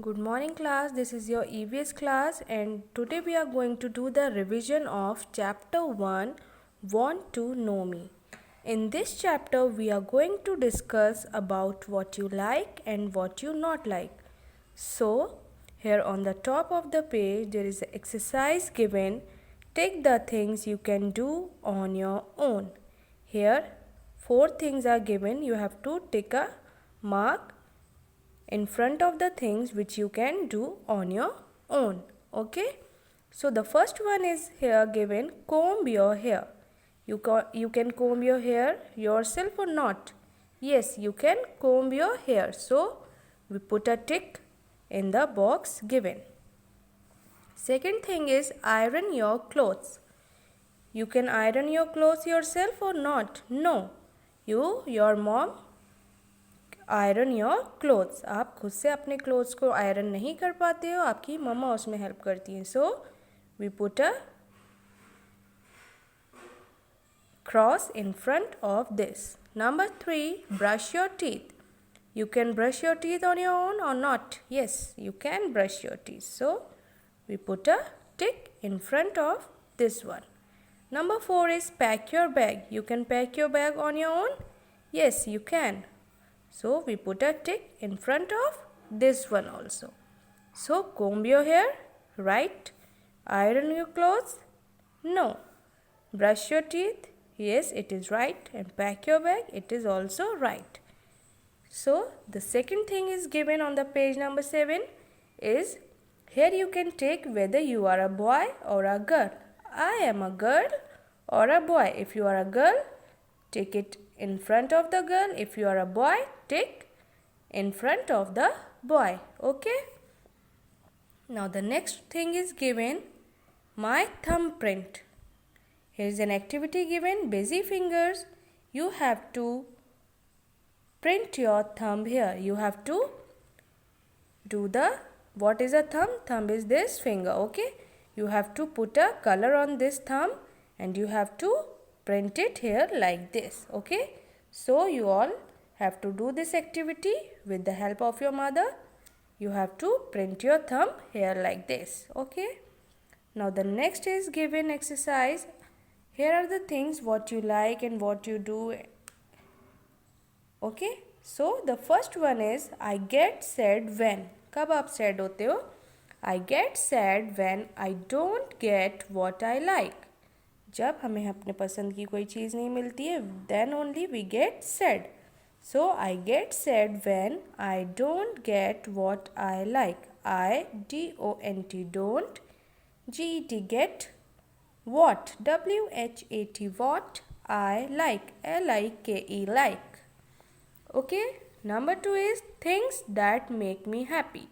Good morning class, this is your EVS class and today we are going to do the revision of chapter 1 Want to Know Me. In this chapter we are going to discuss about what you like and what you not like. So here on the top of the page there is an exercise given. Take the things you can do on your own. Here 4 things are given. You have to take a mark in front of the things which you can do on your own. Okay, so the first one is here given, comb your hair. You can comb your hair yourself or not? Yes, you can comb your hair, so we put a tick in the box given. Second thing is iron your clothes. You can iron your clothes yourself or not? No, your mom iron your clothes. आप खुद से अपने clothes को iron नहीं कर पाते हो, आपकी मम्मा उसमें हेल्प करती हैं. So we put a cross in front of this. Number 3, brush your teeth. You can brush your teeth on your own or not? Yes, you can brush your teeth. So we put a tick in front of this one. Number 4 is pack your bag. You can pack your bag on your own? Yes, you can. So we put a tick in front of this one also. So comb your hair, right? Iron your clothes? No. Brush your teeth? Yes, it is right. And pack your bag? It is also right. So the second thing is given on the page number 7 is, here you can take whether you are a boy or a girl. I am a girl or a boy. If you are a girl, take it in front of the girl. If you are a boy, take in front of the boy. Okay. Now the next thing is given, my thumbprint. Here is an activity given, busy fingers. You have to print your thumb here. You have to do the, what is a thumb? Thumb is this finger. Okay. You have to put a color on this thumb and you have to print it here like this. Okay. So you all have to do this activity with the help of your mother. You have to print your thumb here like this. Okay. Now the next is given exercise. Here are the things what you like and what you do. Okay. So the first one is, I get sad when. कब आप sad होते हो? I get sad when I don't get what I like. जब हमें अपने पसंद की कोई चीज़ नहीं मिलती है, then only we get sad. So I get sad when I don't get what I like. I D-O-N-T don't, G-E-T get, what W-H-A-T what, I like L-I-K-E like. Okay. Number 2 is things that make me happy.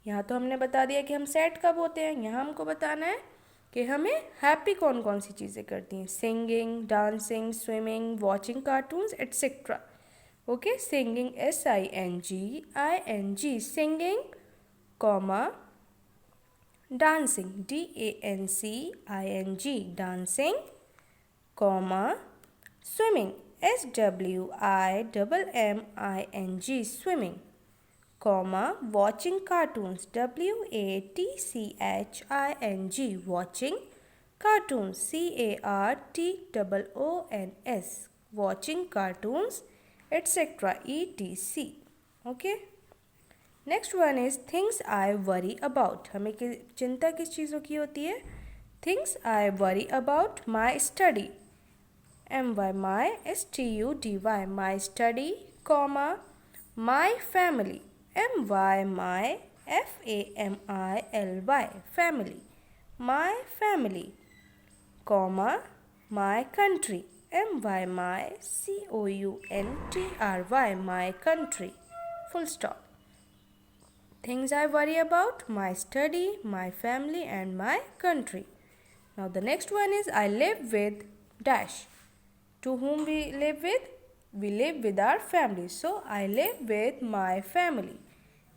यहाँ तो हमने बता दिया कि हम sad कब होते हैं. यहाँ हमको बताना है कि हमें हैप्पी कौन कौन सी चीज़ें करती हैं. Singing, dancing, swimming, watching cartoons etcetera. Okay. Singing SINGING, singing, comma, dancing DANCING, dancing, comma, swimming SWIMMING, swimming, comma, watching cartoons WATCHING, watching cartoons CARTOONS, watching cartoons etc. ETC. Okay. Next one is things I worry about. हमें चिंता किस चीज़ों की होती है? Things I worry about, my study. MY, my STUDY, my study, comma, my family. MY, my FAMILY, family. My family, comma, my country. MY, my COUNTRY, my country. Full stop. Things I worry about, my study, my family and my country. Now the next one is, I live with dash. To whom we live with? We live with our family. So I live with my family.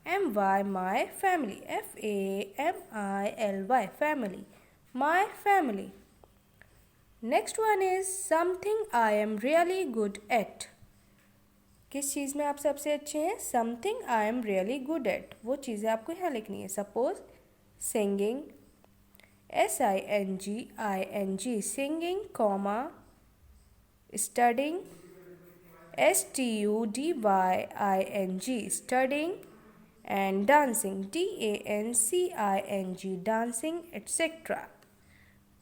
MY, my family. FAMILY, family. My family. Next one is something I am really good at. किस चीज़ में आप सबसे अच्छे हैं? Something I am really good at, वो चीज़ें आपको यहाँ लिखनी है। Suppose singing, SINGING singing, comma studying, STUDYING studying, and dancing, DANCING dancing, etc.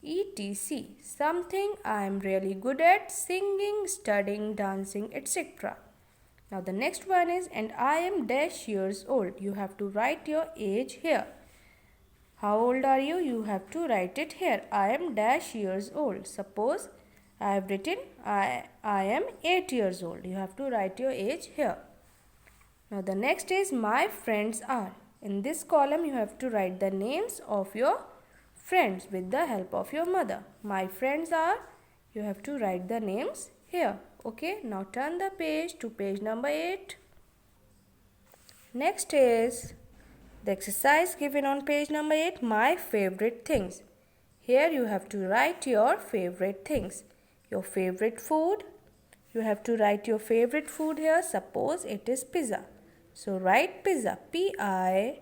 ETC something I am really good at, singing, studying, dancing, etc. Now the next one is, and I am dash years old. You have to write your age here. How old are you? You have to write it here. I am dash years old. Suppose I have written I am 8 years old. You have to write your age here. Now the next is my friends are. In this column you have to write the names of your friends with the help of your mother. My friends are, you have to write the names here. Okay, now turn the page to page number 8. Next is the exercise given on page number 8, my favorite things. Here you have to write your favorite things. Your favorite food, you have to write your favorite food here. Suppose it is pizza. So write pizza, PIZZA,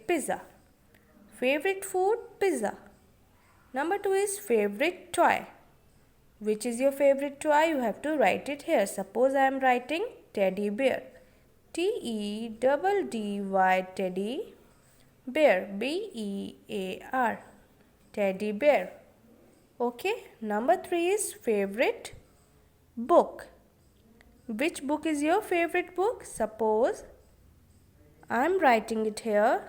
pizza. Favorite food, pizza. Number 2 is favorite toy. Which is your favorite toy? You have to write it here. Suppose I am writing teddy bear. TEDDY, teddy bear, BEAR, teddy bear. Okay, number 3 is favorite book. Which book is your favorite book? Suppose I am writing it here,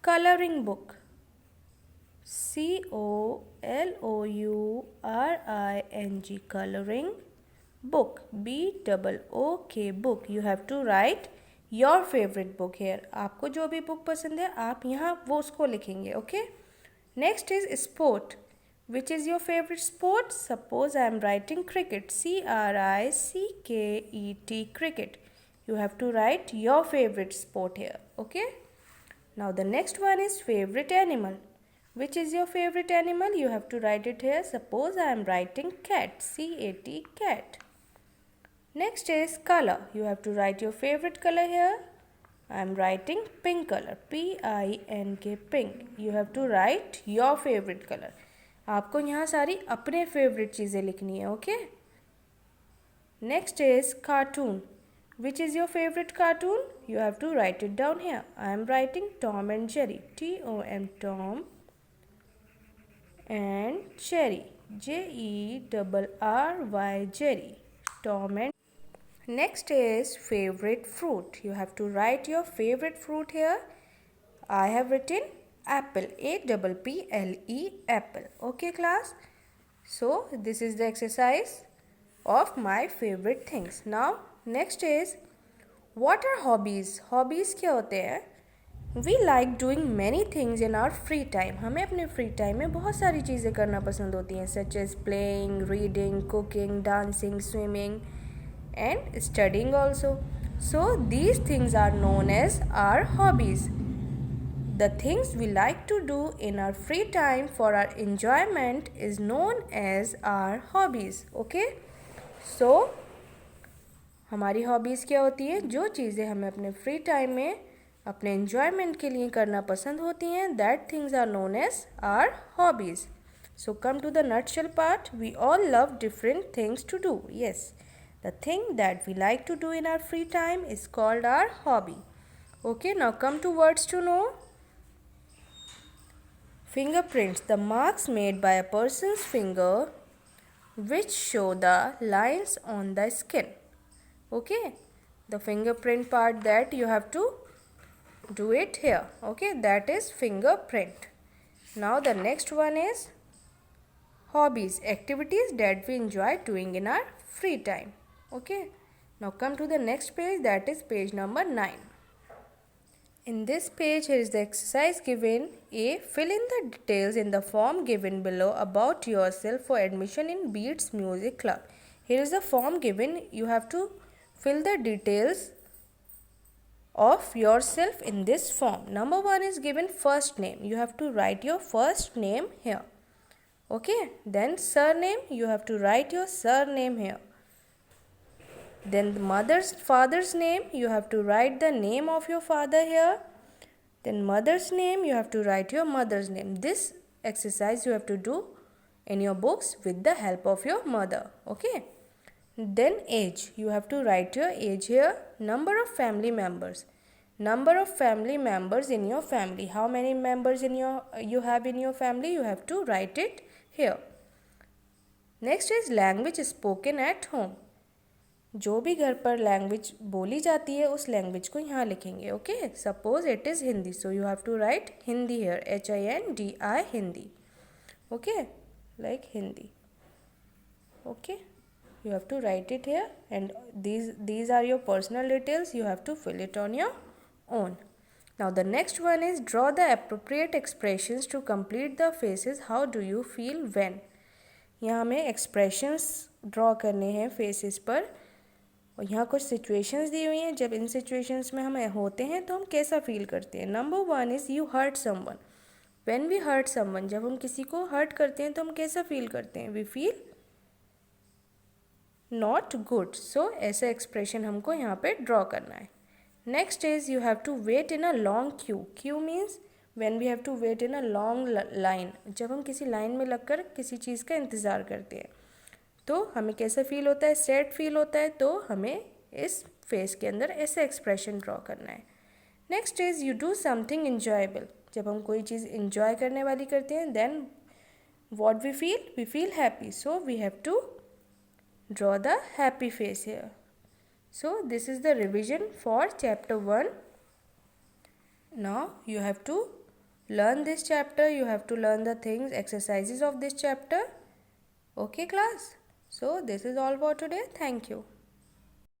coloring book, COLOURING, coloring book, BOOK, book. You have to write your favorite book here. आपको जो भी book पसंद है आप यहाँ वो उसको लिखेंगे. Okay, next is sport. Which is your favorite sport? Suppose I am writing cricket, CRICKET, cricket. You have to write your favorite sport here. Okay, now the next one is favorite animal. Which is your favorite animal? You have to write it here. Suppose I am writing cat, CAT, cat. Next is color. You have to write your favorite color here. I am writing pink color, PINK, pink. You have to write your favorite color. आपको यहाँ सारी अपने favourite चीज़ें लिखनी है. Okay, next is cartoon. Which is your favourite cartoon? You have to write it down here. I am writing Tom and Jerry, TOM, Tom and Jerry, JERRY, Jerry, Tom and. Next is favorite fruit. You have to write your favorite fruit here. I have written apple, APPLE, apple. Okay class, so this is the exercise of my favorite things. Now next is what are hobbies? Hobbies क्या होते हैं? We like doing many things in our free time. हमें अपने free time में बहुत सारी चीज़ें करना पसंद होती हैं, such as playing, reading, cooking, dancing, swimming and studying also. So these things are known as our hobbies. The things we like to do in our free time for our enjoyment is known as our hobbies. Okay, so हमारी hobbies क्या होती है? जो चीज़ें हमें अपने free time में अपने enjoyment के लिए करना पसंद होती हैं, that things are known as our hobbies. So come to the nutshell part. We all love different things to do. Yes, the thing that we like to do in our free time is called our hobby. Okay, now come to words to know. Fingerprints, the marks made by a person's finger which show the lines on the skin. Okay, the fingerprint part that you have to do it here. Okay, that is fingerprint. Now the next one is hobbies, activities that we enjoy doing in our free time. Okay, now come to the next page, that is page number 9. In this page, here is the exercise given. A. Fill in the details in the form given below about yourself for admission in Beats Music Club. Here is the form given. You have to fill the details of yourself in this form. Number 1 is given first name. You have to write your first name here. Okay, then surname, you have to write your surname here. Then the father's name, you have to write the name of your father here. Then mother's name, you have to write your mother's name. This exercise you have to do in your books with the help of your mother. Okay. Then age, you have to write your age here. Number of family members. Number of family members in your family. How many members you have in your family? You have to write it here. Next is language spoken at home. जो भी घर पर language बोली जाती है उस language को यहाँ लिखेंगे. Okay, suppose it is Hindi, so you have to write Hindi here, HINDI Hindi. Okay, like Hindi. Okay, you have to write it here, and these are your personal details. You have to fill it on your own. Now the next one is draw the appropriate expressions to complete the phrases. How do you feel when? यहाँ हमें expressions draw करने हैं faces पर, और यहाँ कुछ situations दी हुई हैं. जब इन situations में हम होते हैं तो हम कैसा feel करते हैं. Number 1 is you hurt someone. When we hurt someone, जब हम किसी को hurt करते हैं तो हम कैसा feel करते हैं. We feel not good. So ऐसा expression हमको यहाँ पे draw करना है. Next is you have to wait in a long queue. Queue means when we have to wait in a long line. जब हम किसी लाइन में लगकर किसी चीज़ का इंतज़ार करते हैं तो हमें कैसा फील होता है. सैड फील होता है. तो हमें इस फेस के अंदर ऐसा एक्सप्रेशन ड्रॉ करना है. Next is you do something enjoyable. जब हम कोई चीज़ इंजॉय करने वाली करते हैं then what we feel happy. So we have to draw the happy face here. So this is the revision for chapter 1. Now you have to learn this chapter. You have to learn the things, exercises of this chapter. Okay class. So this is all for today. Thank you.